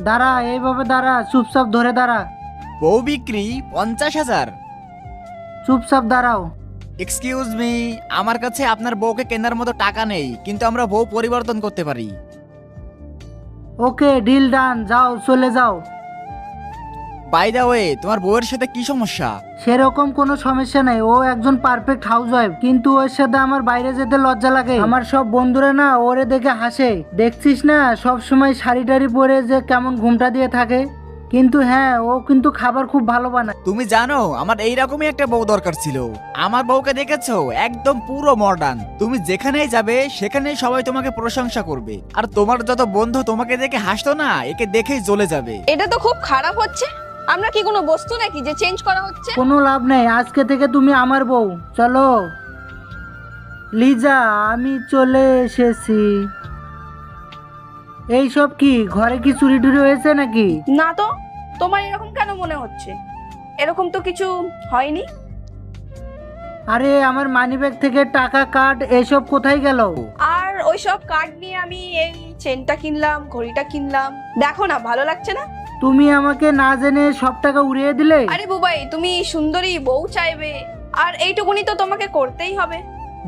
দাঁড়া, এইভাবে দাঁড়া, চুপচাপ ধরে দাঁড়া। বউ বিক্রি 50,000? চুপচাপ দাঁড়াও। এক্সকিউজ মি, আমার কাছে আপনার বউকে কেনার মতো টাকা নেই, কিন্তু আমরা বউ পরিবর্তন করতে পারি। ওকে, ডিল ডান, যাও চলে যাও। বাই দা ওয়ে, তোমার বউয়ের সাথে কি সমস্যা? সেরকম কোনো সমস্যা নেই, ও একজন পারফেক্ট হাউস ওয়াইফ, কিন্তু ওর সাথে আমার বাইরে যেতে লজ্জা লাগে। আমার সব বন্ধুরা না ওরে দেখে হাসে, দেখছিস না সব সময় শাড়ি টাড়ি পরে যে কেমন ঘুমটা দিয়ে থাকে। কিন্তু হ্যাঁ, ও কিন্তু খাবার খুব ভালো বানায়। তুমি জানো আমার এইরকমই একটা বউ দরকার ছিল। আমার বউকে দেখেছো, একদম পুরো মডার্ন। তুমি যেখানেই যাবে সেখানেই সবাই তোমাকে প্রশংসা করবে, আর তোমার যত বন্ধু তোমাকে দেখে হাসতো না, একে দেখেই জ্বলে যাবে। এটা তো খুব খারাপ হচ্ছে। আমরা কি কোনো বস্তু নাকি যে চেঞ্জ করা হচ্ছে? কোনো লাভ নেই, আজকে থেকে তুমি আমার বউ। চলো লিজা, আমি চলে এসেছি। এইসব কি, ঘরে কি চুরি টুরি হয়েছে নাকি? না তো, তোমার এরকম কেন মনে হচ্ছে? এরকম তো কিছু হয়নি। আরে আমার মানিব্যাগ থেকে টাকা, কার্ড এসব কোথায় গেল? আর ওই সব কার্ড নিয়ে আমি এই চেনটা কিনলাম, ঘড়িটা কিনলাম। দেখো না, ভালো লাগছে না? তুমি আমাকে না জেনে সব টাকা উড়িয়ে দিলে। আরে বুবাই, তুমি সুন্দরী বউ চাইবে, আর এইটুকুনি তো তোমাকে করতেই হবে।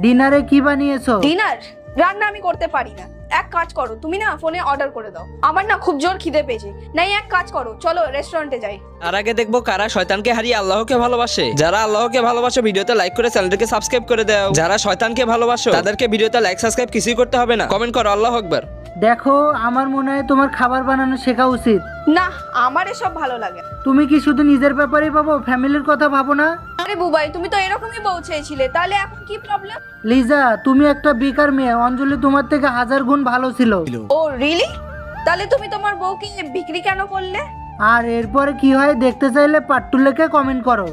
ডিনারে কি বানিয়েছো? ডিনার রান্না আমি করতে পারি না। এক কাজ করো, তুমি না ফোনে অর্ডার করে দাও। আমার না খুব জোর খিদে পেয়েছে। নাই, এক কাজ করো, চলো রেস্টুরেন্টে যাই। আর আগে দেখবো কারা শয়তানকে হারিয়ে আল্লাহকে ভালোবাসে। যারা আল্লাহকে ভালোবাসো ভিডিওতে লাইক করে চ্যানেলটাকে সাবস্ক্রাইব করে দাও। যারা শয়তানকে ভালোবাসো তাদেরকে ভিডিওতে লাইক সাবস্ক্রাইব কিছুই করতে হবে না, কমেন্ট করো আল্লাহু আকবার। দেখো, আমার মনে হয় তোমার খাবার বানানো শেখা উচিত। না, আমার এসব ভালো লাগে না। তুমি কি শুধু নিজের ব্যাপারেই ভাবো, ফ্যামিলির কথা ভাবো না? আরে বুবাই, তুমি তো এরকমই বউ চেয়েছিলে, তাহলে এখন কি প্রবলেম? লিজা, তুমি একটা বেকার মেয়ে, অঞ্জলি তোমার থেকে 1000 গুণ ভালো ছিল। ও রিয়েলি? তাহলে তুমি তোমার বউকে বিক্রি কেন করলে? আর এরপরে কি হয় দেখতে চাইলে পার্ট 2 লিখে কমেন্ট করো।